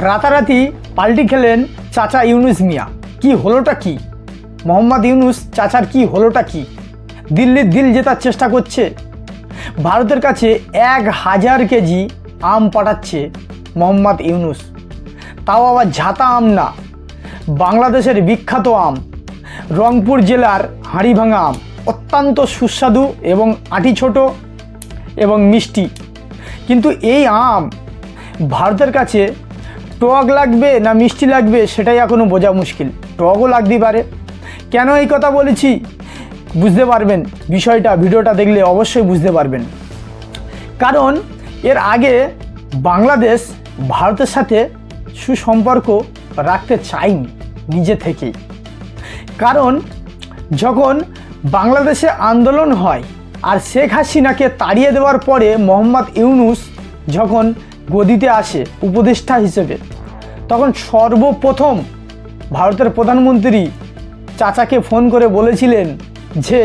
রাতারাতি পাল্টি খেলেন চাচা ইউনুস মিয়া। কি হলোটা কি? মোহাম্মদ ইউনুস চাচার কি হলোটা কি? দিল্লির দিল জেতার চেষ্টা করছে, ভারতের কাছে 1000 কেজি আম পাঠাচ্ছে মোহাম্মদ ইউনুস, তাও আবার ঝাতা আম না, বাংলাদেশের বিখ্যাত আম, রংপুর জেলার হাড়িভাঙা আম, অত্যন্ত সুস্বাদু এবং আঁটি ছোট এবং মিষ্টি। কিন্তু এই আম ভারতের কাছে টক লাগবে না মিষ্টি লাগবে সেটাই এখনও বোঝা মুশকিল। টকও লাগতে পারে। কেন এই কথা বলেছি বুঝতে পারবেন, বিষয়টা ভিডিওটা দেখলে অবশ্যই বুঝতে পারবেন। কারণ এর আগে বাংলাদেশ ভারতের সাথে সুসম্পর্ক রাখতে চায়নি নিজে থেকেই। কারণ যখন বাংলাদেশে আন্দোলন হয় আর শেখ হাসিনাকে তাড়িয়ে দেওয়ার পরে মোহাম্মদ ইউনুস যখন গদিতে আসে উপদেষ্টা হিসেবে, তখন সর্বপ্রথম ভারতের প্রধানমন্ত্রী চাচাকে ফোন করে বলেছিলেন যে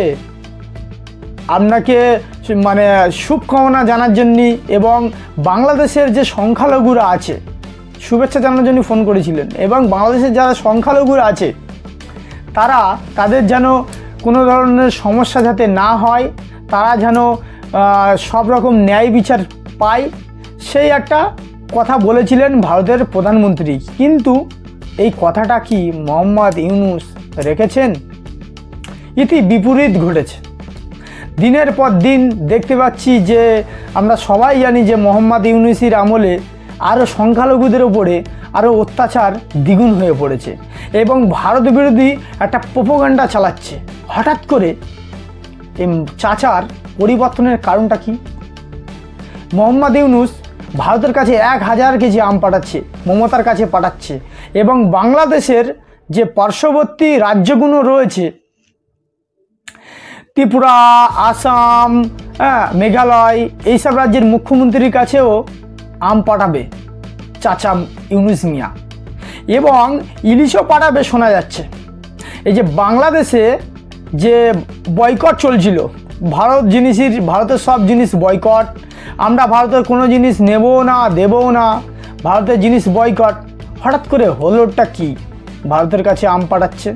আপনাকে শুভকামনা জানার জন্য এবং বাংলাদেশের যে সংখ্যালঘুরা আছে শুভেচ্ছা জানানোর জন্য ফোন করেছিলেন, এবং বাংলাদেশের যারা সংখ্যালঘুরা আছে তাদের যেন কোনো ধরনের সমস্যা যাতে না হয়, তারা যেন সব রকম ন্যায় বিচার পায়, সেই একটা কথা বলেছিলেন ভারতের প্রধানমন্ত্রী। কিন্তু এই কথাটা কি মোহাম্মদ ইউনুস রেখেছেন? ইতি বিপরীত ঘটেছে। দিনের পর দিন দেখতে পাচ্ছি যে আমরা সবাই জানি যে মোহাম্মদ ইউনুসের আমলে আরও সংখ্যালঘুদের ওপরে আরও অত্যাচার দ্বিগুণ হয়ে পড়েছে এবং ভারত বিরোধী একটা প্রোপাগান্ডা চালাচ্ছে। হঠাৎ করে এই চাচার পরিবর্তনের কারণটা কি? মোহাম্মদ ইউনুস ভারতের কাছে 1000 কেজি আম পাঠাচ্ছে, মমতার কাছে পাঠাচ্ছে, এবং বাংলাদেশের যে পার্শ্ববর্তী রাজ্যগুলো রয়েছে ত্রিপুরা, আসাম, মেঘালয়, এইসব রাজ্যের মুখ্যমন্ত্রীর কাছেও আম পাঠাবে চাচা ইউনুস মিয়া, এবং ইলিশও পাঠাবে শোনা যাচ্ছে। এই যে বাংলাদেশে যে বয়কট চলছিল, ভারতের সব জিনিস বয়কট, আমরা ভারতের কোনো জিনিস নেবও না দেবও না, ভারতের জিনিস বয়কট, হঠাৎ করে হলোটা কি ভারতের কাছে আম পাঠাচ্ছে?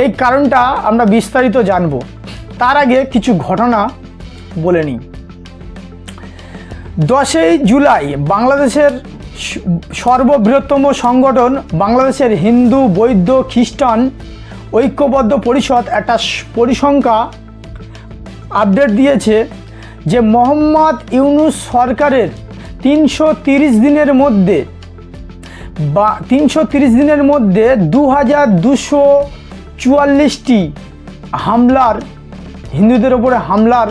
এই কারণটা আমরা বিস্তারিত জানব। তার আগে কিছু ঘটনা বলে নিই। 10ই জুলাই বাংলাদেশের সর্ববৃহত্তম সংগঠন বাংলাদেশের হিন্দু, বৌদ্ধ, খ্রিস্টান ঐক্যবদ্ধ পরিষদ একটা পরিসংখ্যা আপডেট দিয়েছে যে মোহাম্মদ ইউনুস সরকারের 330 দিনের মধ্যে 2244টি হামলার, হিন্দুদের ওপরে হামলার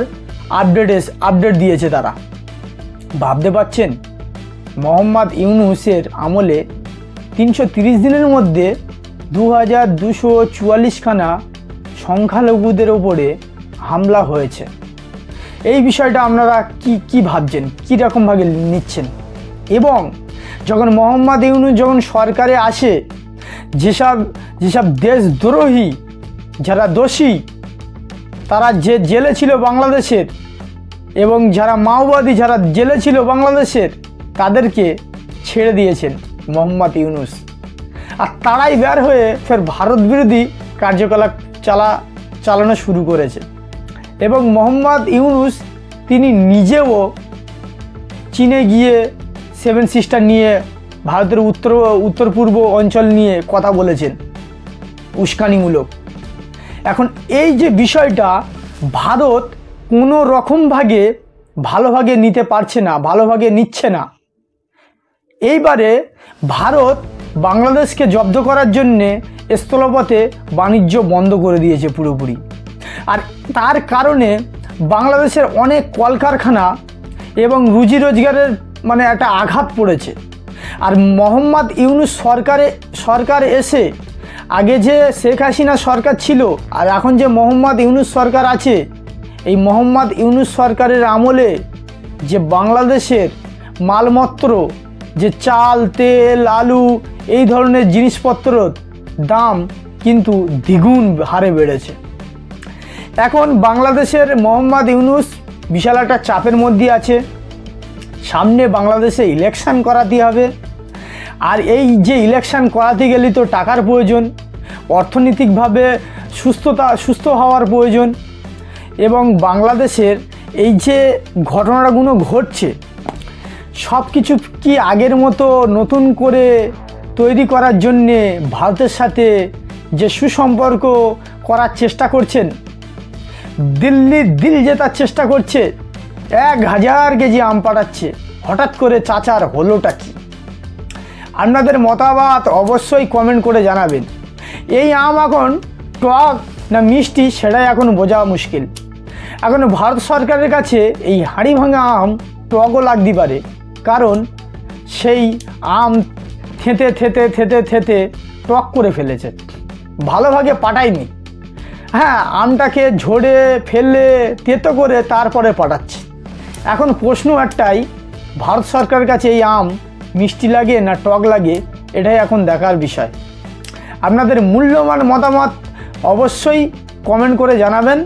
আপডেট দিয়েছে তারা। ভাবতে পারছেন মোহাম্মদ ইউনুসের আমলে 330 দিনের মধ্যে 2244খানা সংখ্যালঘুদের ওপরে হামলা হয়েছে। এই বিষয়টা আপনারা কি ভাবছেন, কী রকমভাবে নিচ্ছেন? এবং যখন মোহাম্মদ ইউনুস যখন সরকারে আসে, যেসব দেশদ্রোহী যারা দোষী তারা যে জেলে ছিল বাংলাদেশের, এবং যারা মাওবাদী যারা জেলে ছিল বাংলাদেশের, তাদেরকে ছেড়ে দিয়েছেন মোহাম্মদ ইউনুস, আর তারাই বের হয়ে ফের ভারত বিরোধী কার্যকলাপ চালানো শুরু করেছে। এবং মোহাম্মদ ইউনুস তিনি নিজেও চীনে গিয়ে 7 সিস্টার নিয়ে ভারতের উত্তর পূর্ব অঞ্চল নিয়ে কথা বলেছেন উস্কানিমূলক। এখন এই যে বিষয়টা ভারত কোনো ভালোভাবে নিতে পারছে না, ভালোভাবে নিচ্ছে না। এইবারে ভারত বাংলাদেশকে জব্দ করার জন্যে স্থলপথে বাণিজ্য বন্ধ করে দিয়েছে পুরোপুরি, আর তার কারণে বাংলাদেশের অনেক কলকারখানা এবং রুজি রোজগারের একটা আঘাত পড়েছে। আর মোহাম্মদ ইউনুস সরকার এসে, আগে যে শেখ হাসিনা সরকার ছিল আর এখন যে মোহাম্মদ ইউনুস সরকার আছে, এই মোহাম্মদ ইউনুস সরকারের আমলে যে বাংলাদেশের মালপত্র, যে চাল, তেল, আলু, এই ধরনের জিনিসপত্রের দাম কিন্তু দ্বিগুণ হারে বেড়েছে। এখন বাংলাদেশের মোহাম্মদ ইউনুস বিশাল একটা চাপের মধ্যে আছে। সামনে বাংলাদেশে ইলেকশন করাতে হবে, আর এই যে ইলেকশন করাতে গেলে তো টাকার প্রয়োজন, অর্থনৈতিকভাবে সুস্থ হওয়ার প্রয়োজন, এবং বাংলাদেশের এই যে ঘটনাগুলো ঘটছে সব কিছু কি আগের মতো নতুন করে তৈরি করার জন্যে ভারতের সাথে যে সুসম্পর্ক করার চেষ্টা করছেন, দিল্লির দিল জেতার চেষ্টা করছে, 1000 কেজি আম পাঠাচ্ছে, হঠাৎ করে চাচার হলোটা কি? আপনাদের মতামত অবশ্যই কমেন্ট করে জানাবেন। এই আম এখন টক না মিষ্টি সেটাই এখন বোঝা মুশকিল। এখন ভারত সরকারের কাছে এই হাঁড়ি ভাঙা আম টকও লাগতে পারে, কারণ সেই আম থেঁতে থেঁতে থেঁতে থেঁতে টক করে ফেলেছে, ভালোভাবে পাঠায়নি। হ্যাঁ, আমটাকে ঝরে ফেলে তেতো করে তারপরে পাঠাচ্ছে। এখন প্রশ্ন একটাই, ভারত সরকারের কাছে এই আম মিষ্টি লাগে না টক লাগে, এটাই এখন দেখার বিষয়। আপনাদের মূল্যবান মতামত অবশ্যই কমেন্ট করে জানাবেন।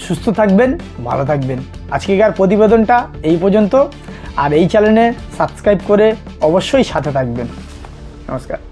সুস্থ থাকবেন, ভালো থাকবেন। আজকেকার প্রতিবেদনটা এই পর্যন্ত। আর এই চ্যানেলে সাবস্ক্রাইব করে অবশ্যই সাথে থাকবেন। নমস্কার।